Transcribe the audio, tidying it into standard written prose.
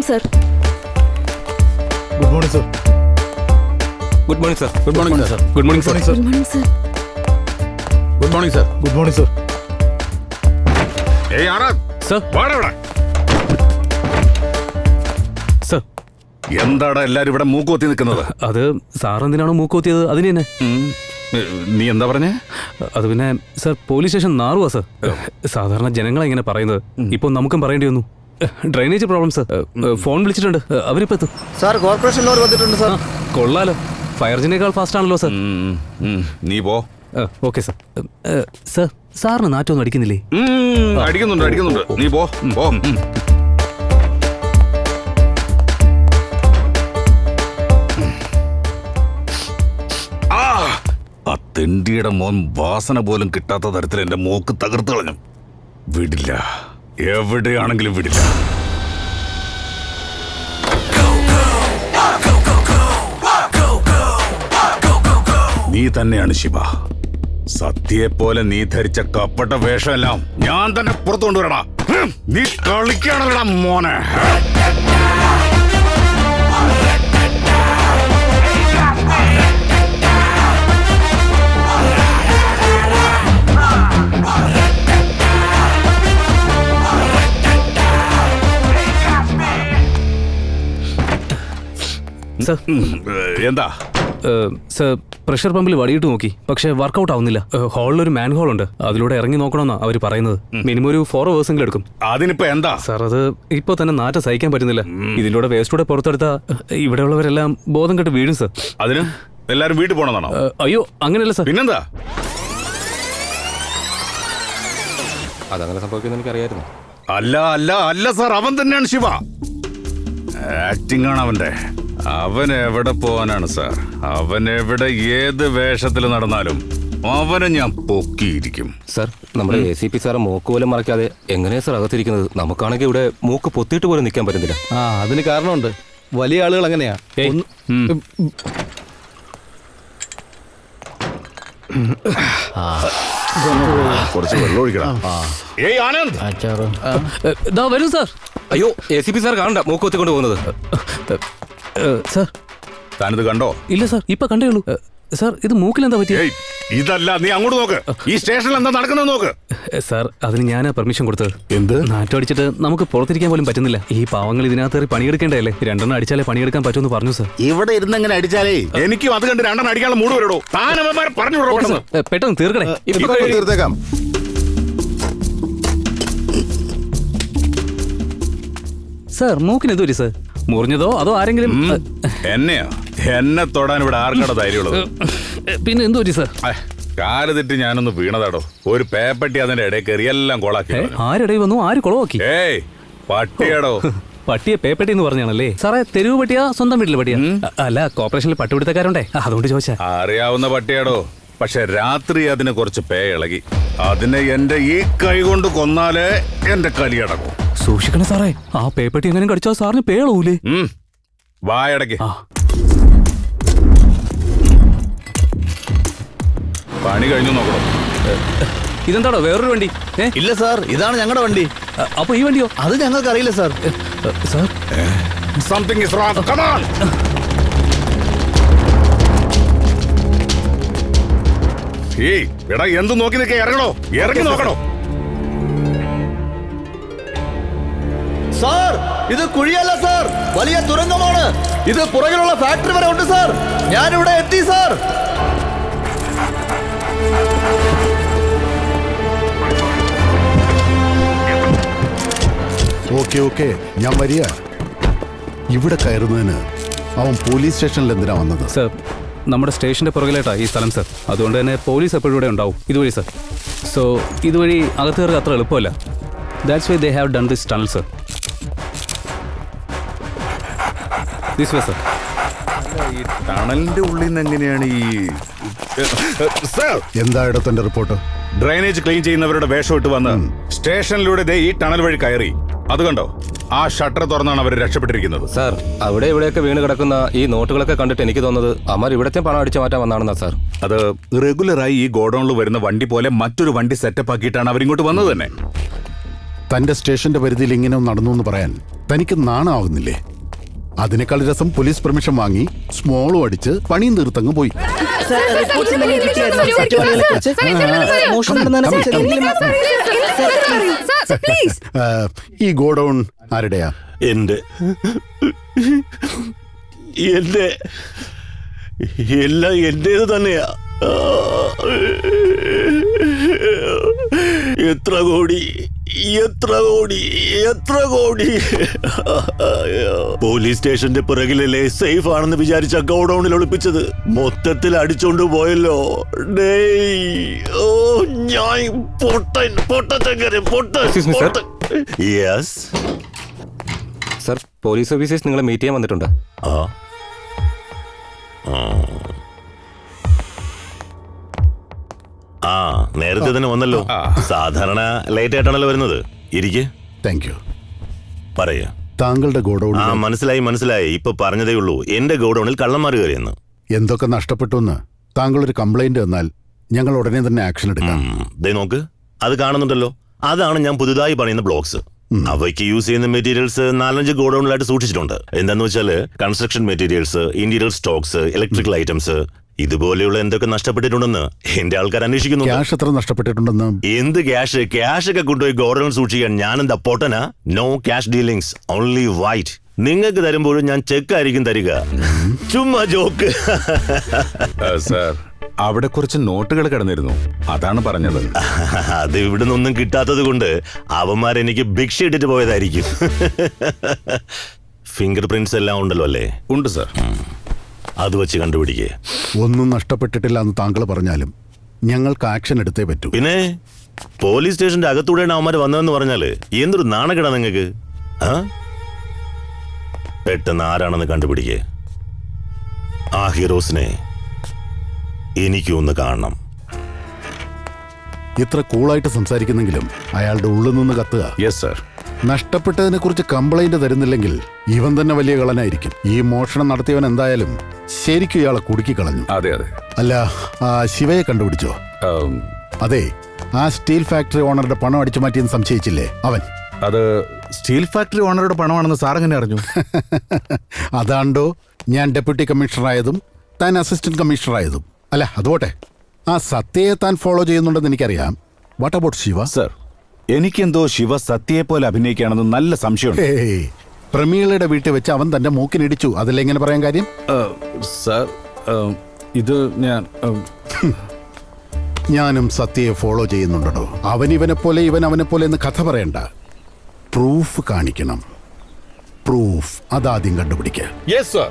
Sir. Good morning sir. Good morning sir. Good morning sir. Good morning sir. Good morning sir. Good morning sir. Good morning sir. ഏയ് Anand, sir. വാടാ ഇവിടെ. Sir, എന്താടാ എല്ലാരും ഇവിടെ മൂക്കുത്തി നിൽക്കുന്നത്? അത് സാർ എന്തിനാണോ മൂക്കുത്തിയത് അതിന് തന്നെ. നീ എന്താ പറഞ്ഞേ? അത് പിന്നെ സർ, പോലീസ് സ്റ്റേഷൻ നാറുവാ സർ. സാധാരണ ജനങ്ങളെ ഇങ്ങനെ പറയുന്നത് ഇപ്പൊ നമുക്കും പറയേണ്ടി വന്നു. Drainage problem sir. ഫോൺ വിളിച്ചിട്ടുണ്ട്, അവരിപ്പോ എത്തും. സാർ കോർപ്പറേഷനിലോർ വന്നിട്ടുണ്ട് സാർ. കൊള്ളാലോ, ഫയർ എഞ്ചിനേക്കാൾ ഫാസ്റ്റ് ആണല്ലോ സർ. നീ പോ. Okay sir. സർ, സാറിന് നാറ്റൊന്നും അടിക്കുന്നില്ലേ? അടിക്കുന്നുണ്ട് അടിക്കുന്നുണ്ട്. നീ പോ പോ. ആ തെണ്ടിയുടെ മോൻ വാസന പോലും കിട്ടാത്ത തരത്തിൽ എന്റെ മൂക്ക് തകർത്ത് കളഞ്ഞു. വിടില്ല, എവിടെയാണെങ്കിലും വിടില്ല. നീ തന്നെയാണ് ശിവ. സത്യയെപ്പോലെ നീ ധരിച്ച കപ്പട്ട വേഷമെല്ലാം ഞാൻ തന്നെ പുറത്തു കൊണ്ടുവരണ. നീ കളിക്കാണല്ലടാ മോനെ. സർ, എന്താ? സർ, പ്രഷർ പമ്പിൽ വടിയിട്ട് നോക്കി, പക്ഷെ വർക്കൗട്ട് ആവുന്നില്ല. ഹാളിൽ ഒരു മാൻ ഹോൾ ഉണ്ട്, അതിലൂടെ ഇറങ്ങി നോക്കണമെന്നാ അവർ പറയുന്നത്. മിനിമം ഒരു 4 hours എടുക്കും. അതിനിപ്പോ എന്താ? സാർ, അത് ഇപ്പൊ തന്നെ നാറ്റം സഹിക്കാൻ പറ്റുന്നില്ല. ഇതിലൂടെ വേസ്റ്റൂടെ പുറത്തെടുത്താ ഇവിടെയുള്ളവരെല്ലാം ബോധം കെട്ട് വീഴും സർ. അതിന് എല്ലാരും വീട്ടിൽ പോണെന്നാണോ? അയ്യോ, അങ്ങനെയല്ല സർ. പിന്നെന്താ? അതങ്ങനെ സംഭവിക്കുന്ന എനിക്കറിയായിരുന്നു. അല്ല അല്ല അല്ല സാർ, അവൻ തന്നെയാണ് ശിവ. ആക്ടിംഗ് ആണ് അവന്റെ. അവൻ എവിടെ പോവാനാണ് സാർ? അവൻ എവിടെ ഏത് വേഷത്തിൽ നടന്നാലും അവനെ ഞാൻ പൊക്കിയിരിക്കും. സാർ, നമ്മുടെ ACP സാറ് മൂക്ക് പോലും മറക്കാതെ എങ്ങനെയാ സാർ അകത്തിരിക്കുന്നത്? നമുക്കാണെങ്കിൽ ഇവിടെ മൂക്ക് പൊത്തിയിട്ട് പോലും നിൽക്കാൻ പറ്റുന്നില്ല. അതിന് കാരണമുണ്ട്. വലിയ ആളുകൾ അങ്ങനെയാ. കുറച്ച് വെള്ളം ഒഴിക്കണം. ഏയ് ആനന്ദ്, വരൂ സാർ. അയ്യോ, ACP സാർ കാണണ്ട മൂക്ക് പൊത്തിക്കൊണ്ട് പോകുന്നത്. സാർ, താനിത് കണ്ടോ? ഇല്ല സാർ, ഇപ്പൊ കണ്ടേ ഉള്ളൂ. സാർ, ഇത് മൂക്കിലെന്താ പറ്റിയ? ഏയ് ഇതല്ല, നീ അങ്ങോട്ട് നോക്ക്. ഈ സ്റ്റേഷനിൽ എന്താ നടക്കുന്നത് നോക്ക്. സാർ, അതിന് ഞാനാ പെർമിഷൻ കൊടുത്തത്. എന്ത്? നാറ്റം അടിച്ചിട്ട് നമുക്ക് പുറത്തിരിക്കാൻ പോലും പറ്റുന്നില്ല. ഈ പാവങ്ങൾ ഇതിനകത്ത് പണിയെടുക്കേണ്ടതല്ലേ? 2 അടിച്ചാലേ പണിയെടുക്കാൻ പറ്റുമെന്ന് പറഞ്ഞു സാർ. ഇവിടെ ഇരുന്ന് എങ്ങനെ അടിച്ചാലേ എനിക്കും അത് കണ്ട് 2 അടിക്കാനുള്ള മൂട് വരടോ. താനവന്മാരെ പറഞ്ഞു വിടോ. പെട്ടെന്ന് തീർക്കണേ. തീർത്തേക്കാം. സാർ, മൂക്കിന് എന്ത് പറ്റി സാർ? മുറിഞ്ഞതോ അതോ ആരെങ്കിലും? എന്നെയോ? എന്നെ തൊടാൻ ഇവിടെ ആർക്കട ധൈര്യമുള്ളത്? പിന്നെ എന്ത് പറ്റി സാർ? കാല് തെറ്റി ഞാനൊന്ന് വീണതാടോ. ഒരു പേപ്പട്ടി അതിന്റെ ഇടയിൽ കയറി എല്ലാം കൊളാക്കി. ആരിടയിൽ വന്നു? ആര് കുളവാക്കി? ഏയ് പട്ടിയാടോ. പട്ടിയെ പേപ്പട്ടി എന്ന് പറഞ്ഞാണല്ലേ സാറേ? തെരുവ് പട്ടിയാ സ്വന്തം വീട്ടിലെ പട്ടിയാ? അല്ല, കോർപ്പറേഷനിൽ പട്ടുപിടുത്തക്കാരുണ്ടേ, അതുകൊണ്ട് ചോദിച്ചാ. അറിയാവുന്ന പട്ടിയാടോ, പക്ഷെ രാത്രി അതിന് കുറച്ച് പേ ഇളകി. അതിനെ എന്റെ ഈ കൈ കൊണ്ട് കൊന്നാലേ എന്റെ കലിയടക്കും. സൂക്ഷിക്കണേ സാറേ, ആ പേപ്പട്ടി എങ്ങനെ കടിച്ചാൽ സാറിന് പേളൂലേ? വായടക്ക്. പണി കഴിഞ്ഞു നോക്കണം. ഇതെന്താടോ വേറൊരു വണ്ടി? ഇല്ല സാർ, ഇതാണ് ഞങ്ങളുടെ വണ്ടി. അപ്പൊ ഈ വണ്ടിയോ? അത് ഞങ്ങൾക്ക് അറിയില്ല sir. Sir, something is wrong. Come on. ഏയ് എടാ, എന്ത് നോക്കി നിൽക്കേ? ഇറങ്ങണോ? ഇറങ്ങി നോക്കണോ? സാർ, ഇത് കുഴിയല്ല സാർ, വലിയ തുരങ്കമാണ്. ഇത് പുറകിലുള്ള ഫാക്ടറി വരെ ഉണ്ട് സാർ. ഞാനിവിടെ എത്തി സാർ. ഓക്കെ, ഞാൻ വരിക. ഇവിടെ കയറുന്നതിന് അവൻ പോലീസ് സ്റ്റേഷനിൽ എന്തിനാ വന്നത്? സാർ, നമ്മുടെ സ്റ്റേഷന്റെ പുറകിലായിട്ടാ ഈ സ്ഥലം സാർ. അതുകൊണ്ട് തന്നെ പോലീസ് എപ്പോഴും ഇവിടെ ഉണ്ടാവും ഇതുവഴി സാർ. സോ ഇതുവഴി അകത്ത് കയറുക അത്ര എളുപ്പമല്ല. That's why they have done this tunnel sir. This way sir. ഈ ടണലിന്റെ ഉള്ളിൽ നിന്ന് എങ്ങനെയാണ് ഈ എന്താ ഇടത്തിന്റെ റിപ്പോർട്ട്? ഡ്രെയിനേജ് ക്ലീൻ ചെയ്യുന്നവരുടെ വേഷം ഇട്ട് വന്ന് സ്റ്റേഷനിലൂടെ ദേ ഈ ടണൽ വഴി കയറി. അത് കണ്ടോ? ആ ഷട്ടർ തുറന്നാണ് അവർ രക്ഷപ്പെട്ടിരിക്കുന്നത്. സാർ, അവിടെ ഇവിടെയൊക്കെ വീണ് കിടക്കുന്ന ഈ നോട്ടുകളൊക്കെ കണ്ടിട്ട് എനിക്ക് തോന്നുന്നത് അമർ ഇവിടത്തെ പണം അടിച്ചു മാറ്റാൻ വന്നാണെന്നാ സാർ. അത് റെഗുലറായി ഈ ഗോഡൌണിൽ വരുന്ന വണ്ടി പോലെ മറ്റൊരു വണ്ടി സെറ്റപ്പ് ആക്കിയിട്ടാണ് അവരിങ്ങോട്ട് വന്നത് തന്നെ. തന്റെ സ്റ്റേഷന്റെ പരിധിയിൽ ഇങ്ങനെ നടന്നു എന്ന് പറയാൻ തനിക്ക് നാണമാകുന്നില്ലേ? അതിനേക്കാൾ രസം പോലീസ് പെർമിഷൻ വാങ്ങി സ്മോളും അടിച്ച് പണിയും തീർത്തങ്ങ് പോയി. ഈ ഗോഡൌൺ ആരുടെയാ? എന്റെ എല്ലാം എന്റേത് തന്നെയാ. എത്ര കോടി പോലീസ് സ്റ്റേഷന്റെ പിറകിലല്ലേ സേഫ് ആണെന്ന് വിചാരിച്ച ഗോഡൌണിൽ ഒളിപ്പിച്ചത് മൊത്തത്തിൽ അടിച്ചോണ്ട് പോയല്ലോ. ഞാൻ Excuse me, sir. Yes. Sir, police officers നിങ്ങളെ മീറ്റ് ചെയ്യാൻ വന്നിട്ടുണ്ട്. നേരത്തെ തന്നെ വന്നല്ലോ. സാധാരണ ലേറ്റ് ആയിട്ടാണല്ലോ വരുന്നത്. ഇരിക്കെ. Thank you. പറയാ. താങ്കളുടെ ഗോഡൌൺ മനസ്സിലായി. ഇപ്പൊ പറഞ്ഞതേ ഉള്ളൂ എന്റെ ഗോഡൌണിൽ കള്ളന്മാർ കയറിയെന്ന്. എന്തൊക്കെ നഷ്ടപ്പെട്ടു എന്ന് താങ്കളൊരു കംപ്ലൈന്റ് തന്നാൽ ഞങ്ങൾ ഉടനെ തന്നെ ആക്ഷൻ എടുക്കാം. ദേ നോക്ക്, അത് കാണുന്നുണ്ടല്ലോ. അതാണ് ഞാൻ പുതുതായി പണിയുന്ന ബ്ലോക്സ്. അവയ്ക്ക് യൂസ് ചെയ്യുന്ന മെറ്റീരിയൽസ് 4-5 ഗോഡൌണിലായിട്ട് സൂക്ഷിച്ചിട്ടുണ്ട്. എന്താന്ന് വെച്ചാല് construction materials, interior stocks, electrical items, ഇതുപോലെയുള്ള എന്തൊക്കെ നഷ്ടപ്പെട്ടിട്ടുണ്ടെന്ന് എന്റെ ആൾക്കാർ അന്വേഷിക്കുന്നു. ക്യാഷ് എത്ര നഷ്ടപ്പെട്ടിട്ടുണ്ടെന്ന്? എന്ത് ക്യാഷ് ഒക്കെ കൊണ്ടുപോയി ഗോഡൌൺ സൂക്ഷിക്കാൻ ഞാനെന്താ പൊട്ടനാ? No cash dealings, only white. നിങ്ങൾക്ക് തരുമ്പോഴും ഞാൻ ചെക്ക് ആയിരിക്കും തരിക. ചുമ്മാ ജോക്ക്. സാർ, അവിടെ കുറച്ച് നോട്ടുകൾ കിടന്നിരുന്നു, അതാണ് പറഞ്ഞത്. അത് ഇവിടെ നിന്നൊന്നും കിട്ടാത്തത് കൊണ്ട് അവന്മാരെനിക്ക് ഭിക്ഷ ഇട്ടിട്ട് പോയതായിരിക്കും. ഫിംഗർ പ്രിന്റ്സ് എല്ലാം ഉണ്ടല്ലോ അല്ലേ? ഉണ്ട് സാർ. അത് വെച്ച് കണ്ടുപിടിക്കേ. ഒന്നും നഷ്ടപ്പെട്ടിട്ടില്ല എന്ന് താങ്കൾ പറഞ്ഞാലും ഞങ്ങൾക്ക് ആക്ഷൻ എടുത്തേ പറ്റൂ. പിന്നെ പോലീസ് സ്റ്റേഷന്റെ അകത്തൂടെയാണ് അവന്മാര് വന്നതെന്ന് പറഞ്ഞാല് എന്തൊരു നാണക്കേടാ നിങ്ങക്ക്? പെട്ടെന്ന് ആരാണെന്ന് കണ്ടുപിടിക്കേ. ആ ഹീറോസിനെ എനിക്കൊന്ന് കാണണം. ഇത്ര കൂളായിട്ട് സംസാരിക്കുന്നെങ്കിലും അയാളുടെ ഉള്ളിൽ നിന്ന് കത്തുക. Yes sir. നഷ്ടപ്പെട്ടതിനെ കുറിച്ച് കംപ്ലൈന്റ് തരുന്നില്ലെങ്കിൽ ഇവൻ തന്നെ വലിയ കളനായിരിക്കും. ഈ മോഷണം നടത്തിയവൻ എന്തായാലും ശരിക്കും ഇയാളെ കുടുക്കി കളഞ്ഞു. അതെ. അല്ല, ആ ശിവയെ കണ്ടുപിടിച്ചോ? അതെ, ആ സ്റ്റീൽ ഫാക്ടറി ഓണറുടെ പണം അടിച്ചു മാറ്റിയെന്ന് സംശയിച്ചില്ലേ അവൻ? അത് സ്റ്റീൽ ഫാക്ടറി ഓണറുടെ പണമാണെന്ന് സാർ എങ്ങനെ അറിഞ്ഞു? അതാണ്ടോ ഞാൻ ഡെപ്യൂട്ടി കമ്മീഷണറായതും താൻ അസിസ്റ്റന്റ് കമ്മീഷണറായതും. അല്ല, അതുപോട്ടെ, ആ സത്യയെ താൻ ഫോളോ ചെയ്യുന്നുണ്ടെന്ന് എനിക്കറിയാം. What about Shiva? സർ, എനിക്കെന്തോ ശിവ സത്യയെ പോലെ അഭിനയിക്കുകയാണെന്ന് നല്ല സംശയമുണ്ട്. പ്രമീളയുടെ വീട്ടിൽ വെച്ച് അവൻ തന്റെ മൂക്കിനിടിച്ചു. അതല്ല എങ്ങനെ പറയാൻ കാര്യം? സർ, ഇത് ഞാനും സത്യയെ ഫോളോ ചെയ്യുന്നുണ്ടോ? അവൻ ഇവനെ പോലെ, ഇവൻ അവനെ പോലെ എന്ന് കഥ പറയണ്ട. പ്രൂഫ് കാണിക്കണം. പ്രൂഫ് അതാദ്യം കണ്ടുപിടിക്കുക. Yes sir.